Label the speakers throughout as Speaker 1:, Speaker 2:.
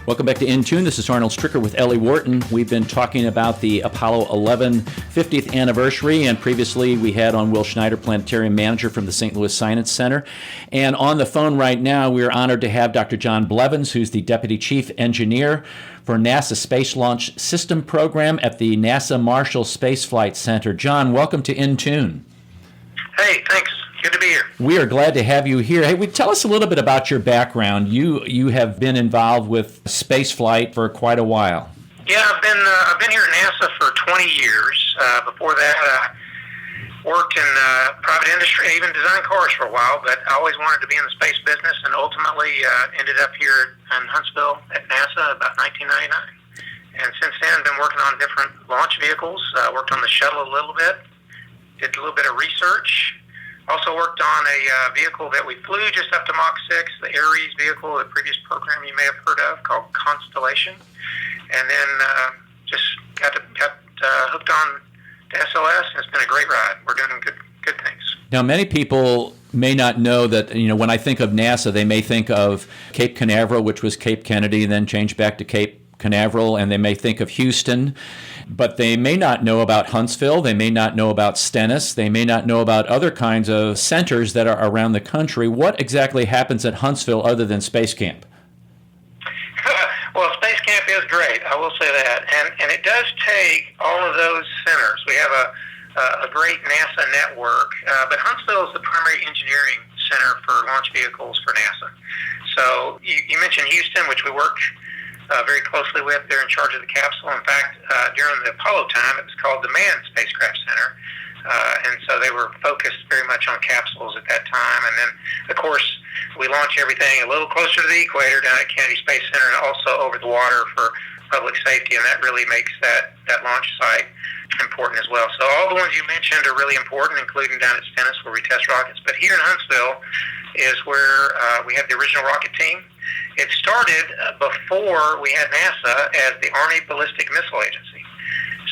Speaker 1: Welcome back to In Tune. This is Arnold Stricker with Ellie Wharton. We've been talking about the Apollo 11 50th anniversary, and previously we had on Will Schneider, Planetarium Manager from the St. Louis Science Center. And on the phone right now, we're honored to have Dr. John Blevins, who's the Deputy Chief Engineer for NASA Space Launch System Program at the NASA Marshall Space Flight Center. John, welcome to In Tune.
Speaker 2: Hey, thanks. Good to be here.
Speaker 1: We are glad to have you here. Hey, tell us a little bit about your background. You have been involved with space flight for quite a while.
Speaker 2: Yeah, I've been here at NASA for 20 years. Before that, I worked in private industry. I even designed cars for a while, but I always wanted to be in the space business, and ultimately ended up here in Huntsville at NASA about 1999. And since then, I've been working on different launch vehicles. Worked on the shuttle a little bit, did a little bit of research. Also worked on a vehicle that we flew just up to Mach 6, the Ares vehicle, the previous program you may have heard of called Constellation. And then just got hooked on to SLS, and it's been a great ride. We're doing good things.
Speaker 1: Now, many people may not know that, when I think of NASA, they may think of Cape Canaveral, which was Cape Kennedy, and then changed back to Cape Canaveral, and they may think of Houston, but they may not know about Huntsville, they may not know about Stennis, they may not know about other kinds of centers that are around the country. What exactly happens at Huntsville other than Space Camp?
Speaker 2: Well, Space Camp is great, I will say that, and it does take all of those centers. We have a great NASA network, but Huntsville is the primary engineering center for launch vehicles for NASA. So you mentioned Houston, which we work very closely with. They're in charge of the capsule. In fact, during the Apollo time, it was called the Manned Spacecraft Center, and so they were focused very much on capsules at that time. And then, of course, we launch everything a little closer to the equator down at Kennedy Space Center, and also over the water for public safety, and that really makes that launch site important as well. So all the ones you mentioned are really important, including down at Stennis where we test rockets. But here in Huntsville is where we have the original rocket team. It started before we had NASA as the Army Ballistic Missile Agency.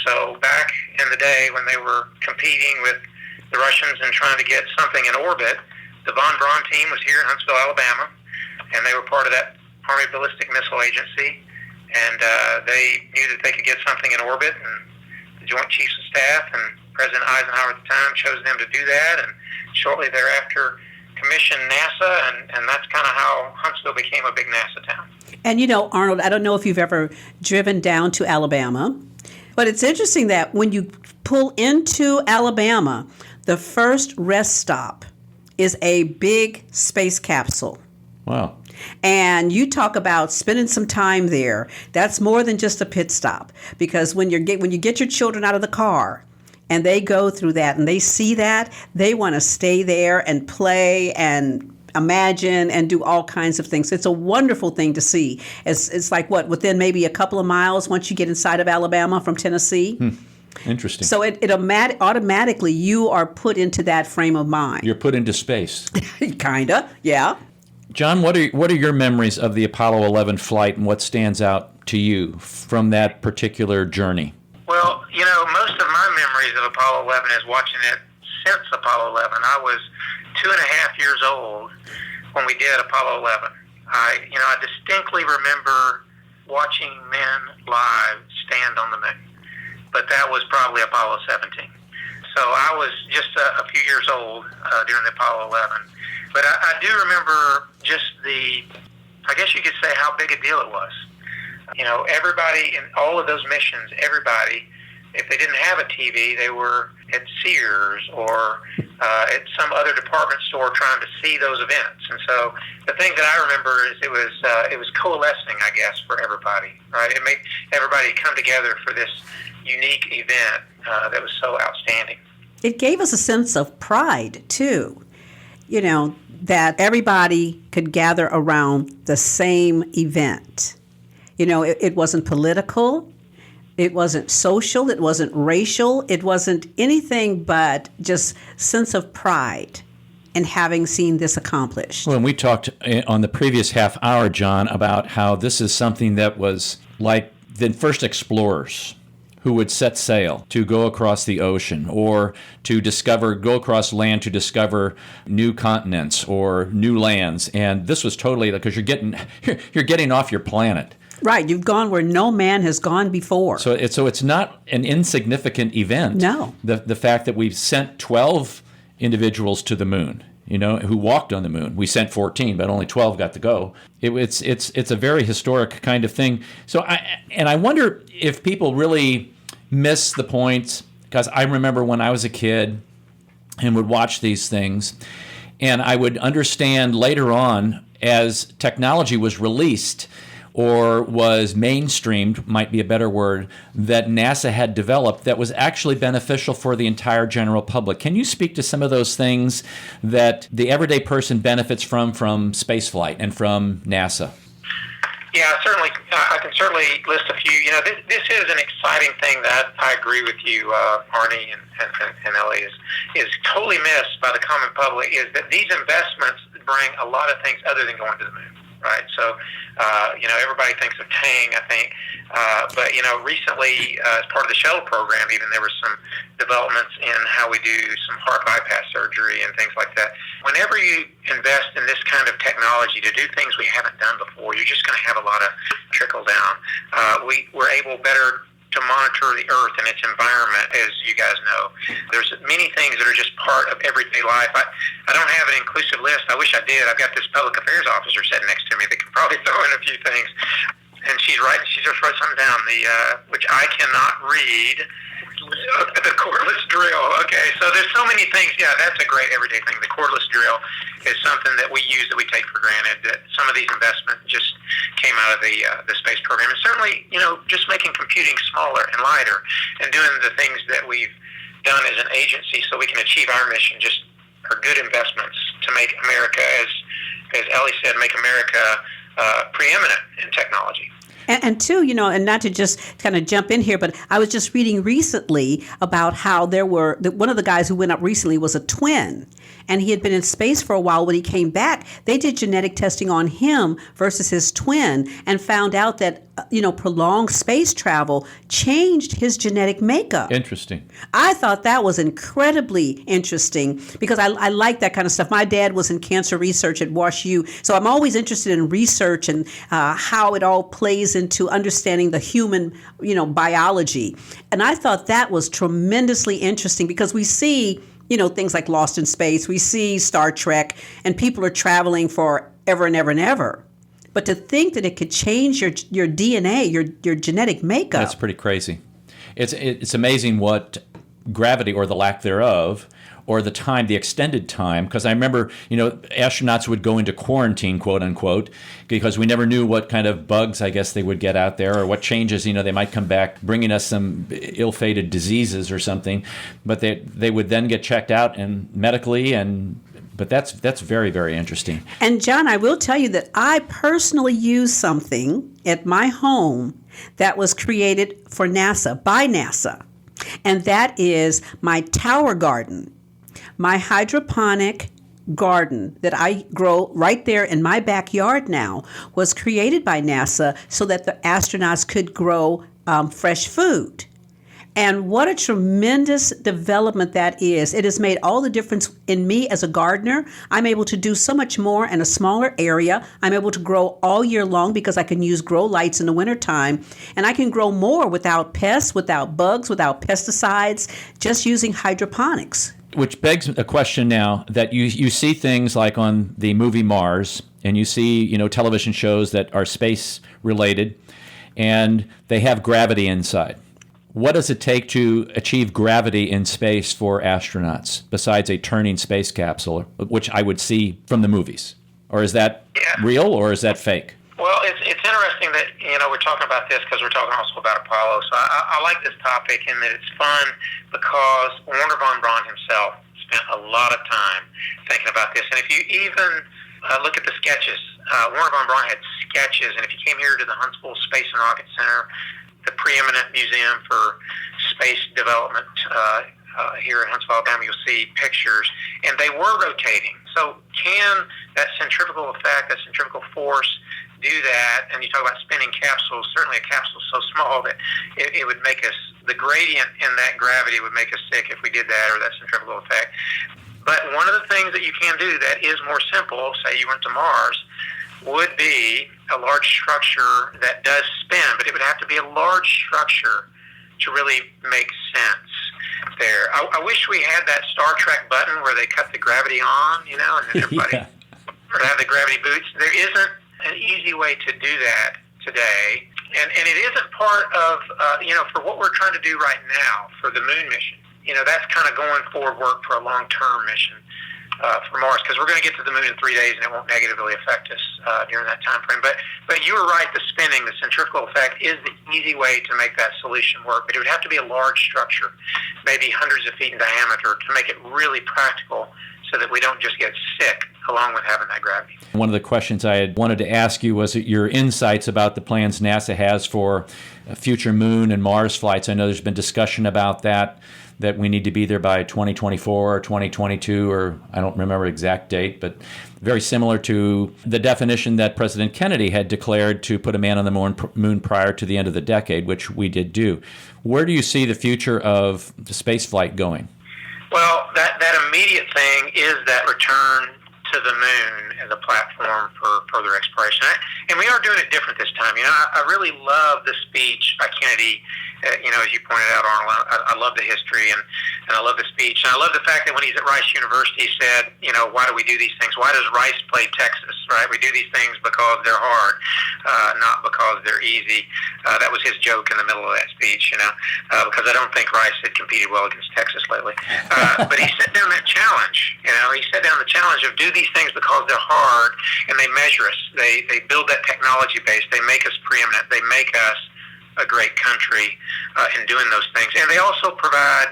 Speaker 2: So back in the day when they were competing with the Russians and trying to get something in orbit, the von Braun team was here in Huntsville, Alabama, and they were part of that Army Ballistic Missile Agency, and they knew that they could get something in orbit, and the Joint Chiefs of Staff and President Eisenhower at the time chose them to do that, and shortly thereafter commissioned NASA, and that's kind of how Huntsville became a big NASA town.
Speaker 3: And Arnold, I don't know if you've ever driven down to Alabama, but it's interesting that when you pull into Alabama, the first rest stop is a big space capsule.
Speaker 1: Wow.
Speaker 3: And you talk about spending some time there. That's more than just a pit stop, because when you get your children out of the car and they go through that and they see that, they want to stay there and play and imagine and do all kinds of things. It's a wonderful thing to see. It's like within maybe a couple of miles once you get inside of Alabama from Tennessee.
Speaker 1: Interesting.
Speaker 3: So it automatically you are put into that frame of mind.
Speaker 1: You're put into space.
Speaker 3: Kinda, yeah.
Speaker 1: John, what are your memories of the Apollo 11 flight, and what stands out to you from that particular journey?
Speaker 2: Well, most of my memories of Apollo 11 is watching it since Apollo 11. I was 2.5 years old when we did Apollo 11. I distinctly remember watching men live stand on the moon, but that was probably Apollo 17. So I was just a few years old during the Apollo 11. But I do remember just I guess you could say how big a deal it was. Everybody in all of those missions, if they didn't have a TV, they were at Sears or at some other department store trying to see those events. And so the thing that I remember is it was coalescing, I guess, for everybody, right? It made everybody come together for this unique event that was so outstanding.
Speaker 3: It gave us a sense of pride, too. That everybody could gather around the same event. It wasn't political, it wasn't social, it wasn't racial, it wasn't anything but just sense of pride in having seen this accomplished.
Speaker 1: Well, and we talked on the previous half hour, John, about how this is something that was like the first explorers who would set sail to go across the ocean or to go across land to discover new continents or new lands. And this was totally, because you're getting off your planet.
Speaker 3: Right. You've gone where no man has gone before.
Speaker 1: So it's not an insignificant event.
Speaker 3: No.
Speaker 1: The fact that we've sent 12 individuals to the moon, who walked on the moon. We sent 14, but only 12 got to go. It's a very historic kind of thing. So I wonder if people really miss the point, because I remember when I was a kid and would watch these things, and I would understand later on as technology was released or was mainstreamed, might be a better word, that NASA had developed that was actually beneficial for the entire general public. Can you speak to some of those things that the everyday person benefits from spaceflight and from NASA?
Speaker 2: Yeah, certainly. I can certainly list a few. This is an exciting thing that I agree with you, Arnie and Ellie, is totally missed by the common public, is that these investments bring a lot of things other than going to the moon. Right, so everybody thinks of Tang, I think, but recently as part of the shuttle program, even there were some developments in how we do some heart bypass surgery and things like that. Whenever you invest in this kind of technology to do things we haven't done before, you're just going to have a lot of trickle down. We're able better to monitor the Earth and its environment, as you guys know. There's many things that are just part of everyday life. I don't have an inclusive list. I wish I did. I've got this public affairs officer sitting next to me that can probably throw in a few things. And she just wrote something down, which I cannot read. The cordless drill. Okay, so there's so many things. Yeah, that's a great everyday thing. The cordless drill is something that we use that we take for granted. That some of these investments just came out of the space program, and certainly, just making computing smaller and lighter, and doing the things that we've done as an agency so we can achieve our mission. Just are good investments to make America, as Ellie said, make America preeminent in technology.
Speaker 3: And two, and not to just kind of jump in here, but I was just reading recently about how one of the guys who went up recently was a twin, and he had been in space for a while. When he came back, they did genetic testing on him versus his twin and found out that, prolonged space travel changed his genetic makeup.
Speaker 1: Interesting.
Speaker 3: I thought that was incredibly interesting because I like that kind of stuff. My dad was in cancer research at WashU, so I'm always interested in research and how it all plays into understanding the human, biology. And I thought that was tremendously interesting because we see, things like Lost in Space, we see Star Trek, and people are traveling for ever and ever and ever. But to think that it could change your DNA, your genetic makeup.
Speaker 1: That's pretty crazy. It's amazing what gravity, or the lack thereof, or the extended time, because I remember, astronauts would go into quarantine, quote unquote, because we never knew what kind of bugs, I guess, they would get out there, or what changes, they might come back bringing us some ill-fated diseases or something, but they would then get checked out and medically, but that's very, very interesting.
Speaker 3: And John, I will tell you that I personally use something at my home that was created for NASA, by NASA, and that is my tower garden. My hydroponic garden that I grow right there in my backyard now was created by NASA so that the astronauts could grow fresh food. And what a tremendous development that is. It has made all the difference in me as a gardener. I'm able to do so much more in a smaller area. I'm able to grow all year long because I can use grow lights in the wintertime. And I can grow more without pests, without bugs, without pesticides, just using hydroponics.
Speaker 1: Which begs a question now that you see things like on the movie Mars, and you see, television shows that are space related, and they have gravity inside. What does it take to achieve gravity in space for astronauts besides a turning space capsule, which I would see from the movies? Or is that real, or is that fake?
Speaker 2: Well, it's interesting that, we're talking about this because we're talking also about Apollo. So I like this topic in that it's fun because Wernher von Braun himself spent a lot of time thinking about this. And if you even look at the sketches, Wernher von Braun had sketches. And if you came here to the Huntsville Space and Rocket Center, the preeminent museum for space development here in Huntsville, Alabama, you'll see pictures. And they were rotating. So can that centrifugal effect, that centrifugal force, do that? And you talk about spinning capsules. Certainly a capsule so small that it would make us, the gradient in that gravity would make us sick if we did that, or that centrifugal effect. But one of the things that you can do that is more simple, say you went to Mars, would be a large structure that does spin, but it would have to be a large structure to really make sense there. I wish we had that Star Trek button where they cut the gravity on, and then everybody or have the gravity boots. There isn't an easy way to do that today, and it isn't part of for what we're trying to do right now for the moon mission. That's kind of going forward work for a long-term mission for Mars, because we're going to get to the moon in 3 days, and it won't negatively affect us during that time frame. But you were right. The spinning, the centrifugal effect, is the easy way to make that solution work. But it would have to be a large structure, maybe hundreds of feet in diameter, to make it really practical, so that we don't just get sick along with having that gravity.
Speaker 1: One of the questions I had wanted to ask you was your insights about the plans NASA has for future moon and Mars flights. I know there's been discussion about that we need to be there by 2024 or 2022, or I don't remember exact date, but very similar to the definition that President Kennedy had declared to put a man on the moon prior to the end of the decade, which we did do. Where do you see the future of the space flight going?
Speaker 2: Well, that immediate thing is that return to the moon as a platform for further exploration. And we are doing it different this time. I really love the speech by Kennedy. As you pointed out, Arnold, I love the history and I love the speech. And I love the fact that when he's at Rice University, he said, why do we do these things? Why does Rice play Texas, right? We do these things because they're hard, not because they're easy. That was his joke in the middle of that speech, because I don't think Rice had competed well against Texas lately. But he set down that challenge. He set down the challenge of do these things because they're hard, and they measure us. They build that technology base. They make us preeminent. They make us a great country in doing those things. And they also provide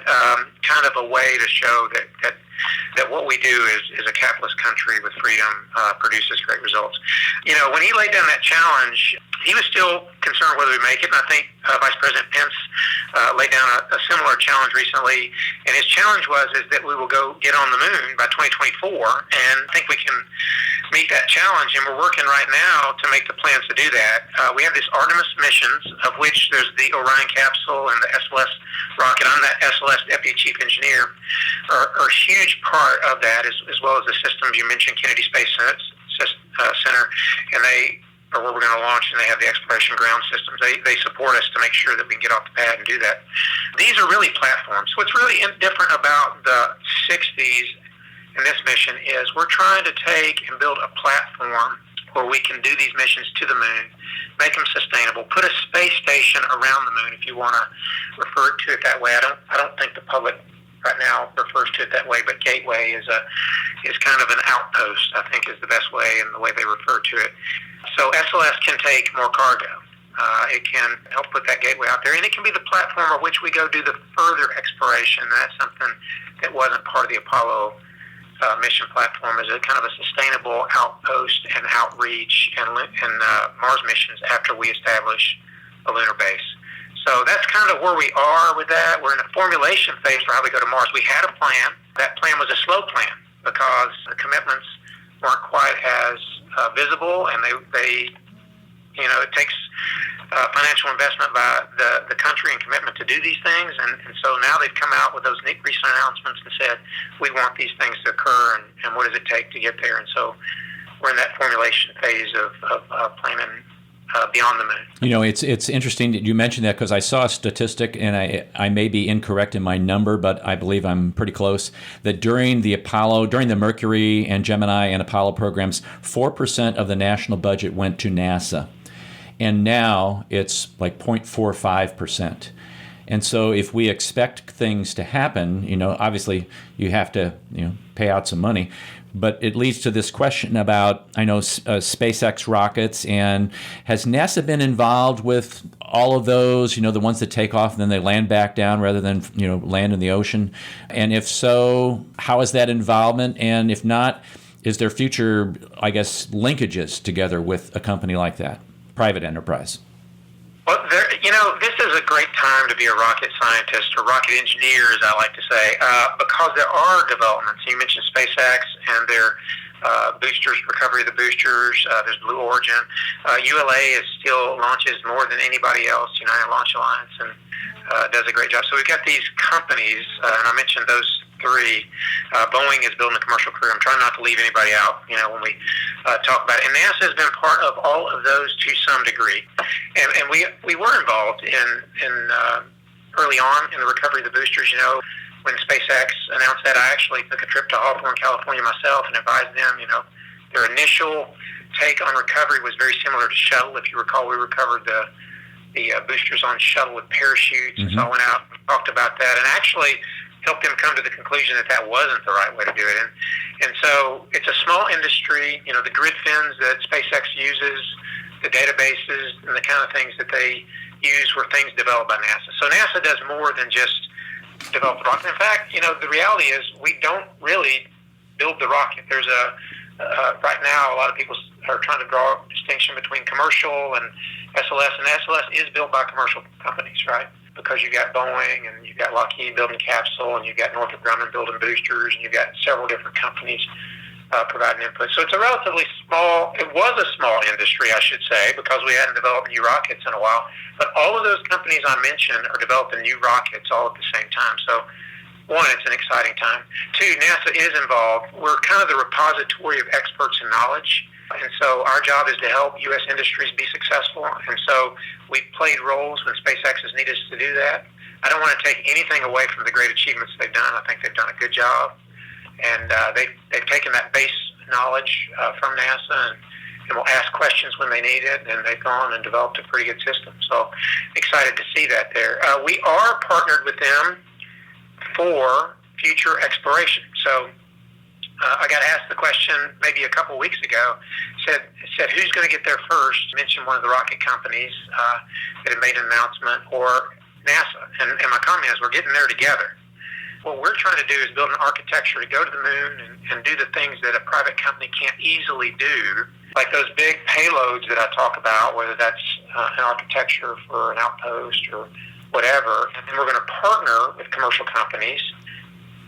Speaker 2: kind of a way to show that what we do is a capitalist country with freedom produces great results. When he laid down that challenge, he was still concerned whether we make it, and I think Vice President Pence laid down a similar challenge recently, and his challenge is that we will go get on the moon by 2024, and I think we can meet that challenge, and we're working right now to make the plans to do that. We have this Artemis missions, of which there's the Orion capsule and the SLS rocket. I'm that SLS Deputy Chief Engineer, are a huge part of that, as well as the systems you mentioned, Kennedy Space Center, and they are where we're going to launch, and they have the exploration ground systems. They support us to make sure that we can get off the pad and do that. These are really platforms. What's really different about the 60s in this mission is we're trying to take and build a platform where we can do these missions to the moon, make them sustainable, put a space station around the moon, if you want to refer to it that way. I don't think the public right now refers to it that way, but Gateway is kind of an outpost, I think, is the best way and the way they refer to it. So SLS can take more cargo. It can help put that gateway out there, and it can be the platform on which we go do the further exploration. That's something that wasn't part of the Apollo mission platform, is a kind of a sustainable outpost and outreach and Mars missions after we establish a lunar base. So that's kind of where we are with that. We're in a formulation phase for how we go to Mars. We had a plan. That plan was a slow plan because the commitments weren't quite as visible, and they it takes financial investment by the country and commitment to do these things, and so now they've come out with those recent announcements and said, we want these things to occur, and what does it take to get there? And so we're in that formulation phase of planning beyond the moon.
Speaker 1: It's interesting that you mentioned that, because I saw a statistic, and I may be incorrect in my number, but I believe I'm pretty close, that during the Mercury and Gemini and Apollo programs, 4% of the national budget went to NASA. And now it's like 0.45%. And so if we expect things to happen, obviously you have to, pay out some money. But it leads to this question about, SpaceX rockets, and has NASA been involved with all of those, the ones that take off and then they land back down rather than, land in the ocean? And if so, how is that involvement? And if not, is there future, linkages together with a company like that, private enterprise?
Speaker 2: Well, this is a great time to be a rocket scientist, or rocket engineer, as I like to say, because there are developments. You mentioned SpaceX and their boosters, recovery of the boosters. There's Blue Origin. ULA still launches more than anybody else, United Launch Alliance, and does a great job. So we've got these companies, and I mentioned those Boeing is building a commercial crew. I'm trying not to leave anybody out, when we talk about it. And NASA has been part of all of those to some degree. And we were involved in early on in the recovery of the boosters. When SpaceX announced that, I actually took a trip to Hawthorne, California myself and advised them, their initial take on recovery was very similar to shuttle. If you recall, we recovered the boosters on shuttle with parachutes. Mm-hmm. So I went out and talked about that and actually helped them come to the conclusion that wasn't the right way to do it. And so it's a small industry. The grid fins that SpaceX uses, the databases, and the kind of things that they use were things developed by NASA. So NASA does more than just develop the rocket. In fact, the reality is we don't really build the rocket. There's right now a lot of people are trying to draw a distinction between commercial and SLS, and SLS is built by commercial companies, right? Because you've got Boeing and you've got Lockheed building capsule and you've got Northrop Grumman building boosters and you've got several different companies providing input. So it's a relatively it was a small industry, I should say, because we hadn't developed new rockets in a while. But all of those companies I mentioned are developing new rockets all at the same time. So one, it's an exciting time. Two, NASA is involved. We're kind of the repository of experts and knowledge. And so our job is to help U.S. industries be successful. And so we've played roles when SpaceX has needed us to do that. I don't want to take anything away from the great achievements they've done. I think they've done a good job. And they've taken that base knowledge from NASA and will ask questions when they need it. And they've gone and developed a pretty good system. So excited to see that there. We are partnered with them for future exploration. So I got asked the question maybe a couple weeks ago, said who's going to get there first? Mentioned one of the rocket companies that had made an announcement, or NASA. And my comment is we're getting there together. What we're trying to do is build an architecture to go to the moon and do the things that a private company can't easily do, like those big payloads that I talk about, whether that's an architecture for an outpost or whatever. And then we're going to partner with commercial companies,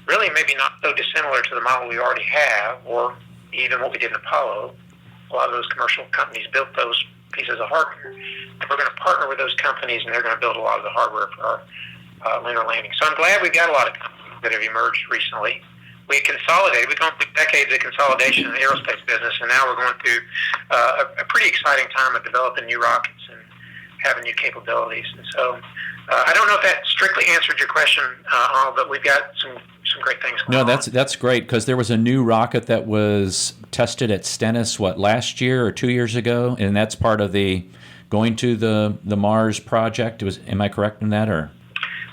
Speaker 2: really maybe not so dissimilar to the model we already have, or even what we did in Apollo. A lot of those commercial companies built those pieces of hardware. And we're going to partner with those companies, and they're going to build a lot of the hardware for our lunar landing. So I'm glad we've got a lot of companies that have emerged recently. We consolidated. We've gone through decades of consolidation in the aerospace business, and now we're going through a pretty exciting time of developing new rockets and having new capabilities. And so I don't know if that strictly answered your question, Arnold, but we've got some great things going on.
Speaker 1: No, that's great, because there was a new rocket that was tested at Stennis, last year or 2 years ago, and that's part of the going to the Mars project. Am I correct in that, or?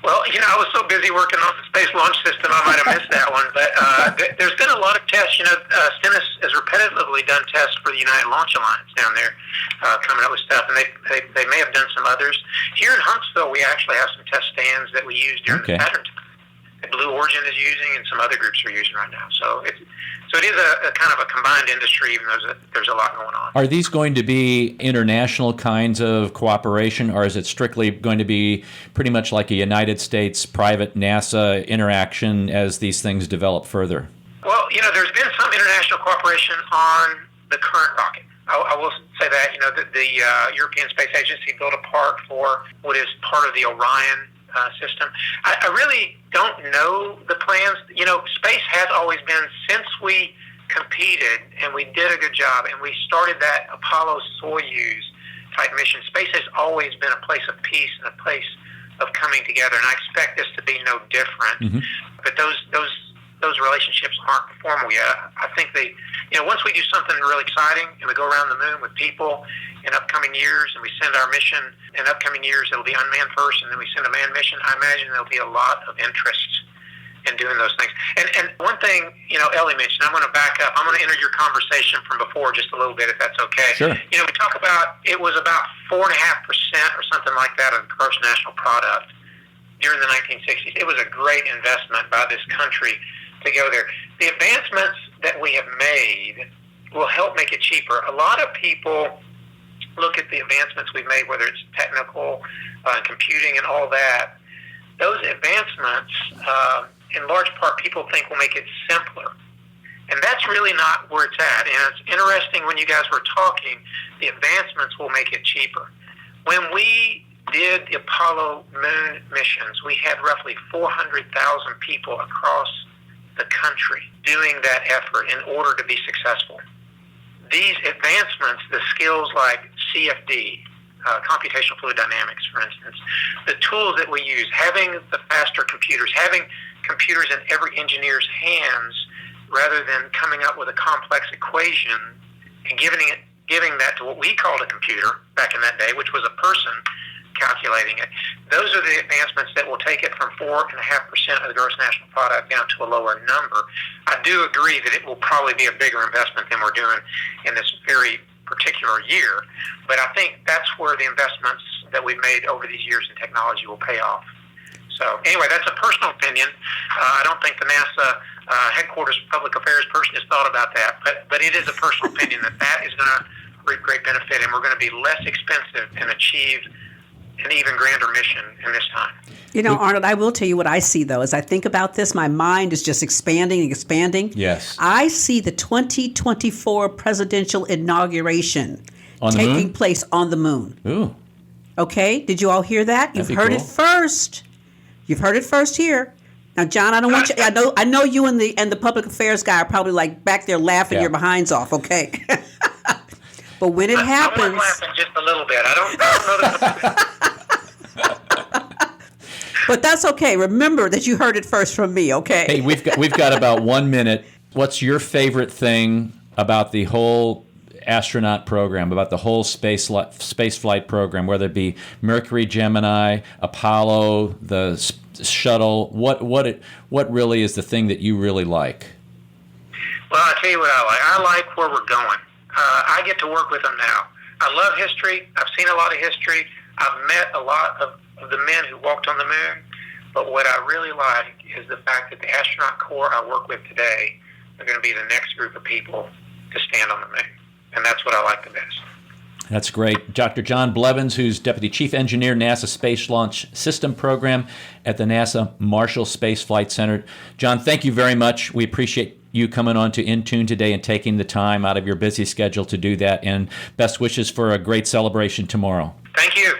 Speaker 2: Well, I was so busy working on the Space Launch System, I might have missed that one. But there's been a lot of tests. Stennis has repetitively done tests for the United Launch Alliance down there, coming up with stuff, and they may have done some others. Here in Huntsville, we actually have some test stands that we use during the Saturn time that Blue Origin is using and some other groups are using right now. So it is a kind of a combined industry, even though there's a lot going on.
Speaker 1: Are these going to be international kinds of cooperation, or is it strictly going to be pretty much like a United States private NASA interaction as these things develop further?
Speaker 2: Well, there's been some international cooperation on the current rocket. I will say that, the European Space Agency built a part for what is part of the Orion system. I really don't know the plans. Space has always been, since we competed and we did a good job and we started that Apollo-Soyuz type mission, space has always been a place of peace and a place of coming together, and I expect this to be no different. Mm-hmm. But those relationships aren't formal yet. I think once we do something really exciting and we go around the moon with people in upcoming years and we send our mission in upcoming years, it'll be unmanned first, and then we send a manned mission, I imagine there'll be a lot of interest in doing those things. And one thing, Ellie mentioned, I'm going to back up. I'm going to enter your conversation from before just a little bit, if that's okay.
Speaker 1: Sure.
Speaker 2: We talk about, it was about 4.5% or something like that of the gross national product during the 1960s. It was a great investment by this country to go there. The advancements that we have made will help make it cheaper. A lot of people look at the advancements we've made, whether it's technical, computing and all that. Those advancements, in large part, people think will make it simpler. And that's really not where it's at. And it's interesting when you guys were talking, the advancements will make it cheaper. When we did the Apollo moon missions, we had roughly 400,000 people across the country doing that effort in order to be successful. These advancements, the skills like CFD, computational fluid dynamics, for instance, the tools that we use, having the faster computers, having computers in every engineer's hands rather than coming up with a complex equation and giving that to what we called a computer back in that day, which was a person calculating it. Those are the advancements that will take it from 4.5% of the gross national product down to a lower number. I do agree that it will probably be a bigger investment than we're doing in this very particular year, but I think that's where the investments that we've made over these years in technology will pay off. So anyway, that's a personal opinion. I don't think the NASA headquarters public affairs person has thought about that, but it is a personal opinion that is going to reap great benefit, and we're going to be less expensive and achieve an even grander mission in this time.
Speaker 3: You know, Arnold, I will tell you what I see, though. As I think about this, my mind is just expanding and expanding.
Speaker 1: Yes.
Speaker 3: I see the 2024 presidential inauguration taking place on the moon.
Speaker 1: Ooh.
Speaker 3: Okay? Did you all hear that? You've heard it first. You've heard it first here. Now, John, I don't want you. I know you and the public affairs guy are probably like back there laughing your behinds off. Okay. But when it happens,
Speaker 2: I'm laughing just a little bit. I don't know that.
Speaker 3: But that's okay. Remember that you heard it first from me, okay?
Speaker 1: Hey, we've got about 1 minute. What's your favorite thing about the whole astronaut program, about the whole space flight program, whether it be Mercury, Gemini, Apollo, the shuttle? What really is the thing that you really like?
Speaker 2: Well, I'll tell you what I like. I like where we're going. I get to work with them now. I love history. I've seen a lot of history. I've met a lot of the men who walked on the moon. But what I really like is the fact that the astronaut corps I work with today are going to be the next group of people to stand on the moon. And that's what I like the best.
Speaker 1: That's great. Dr. John Blevins, who's Deputy Chief Engineer, NASA Space Launch System Program at the NASA Marshall Space Flight Center. John, thank you very much. We appreciate you coming on to In Tune today and taking the time out of your busy schedule to do that. And best wishes for a great celebration tomorrow.
Speaker 2: Thank you.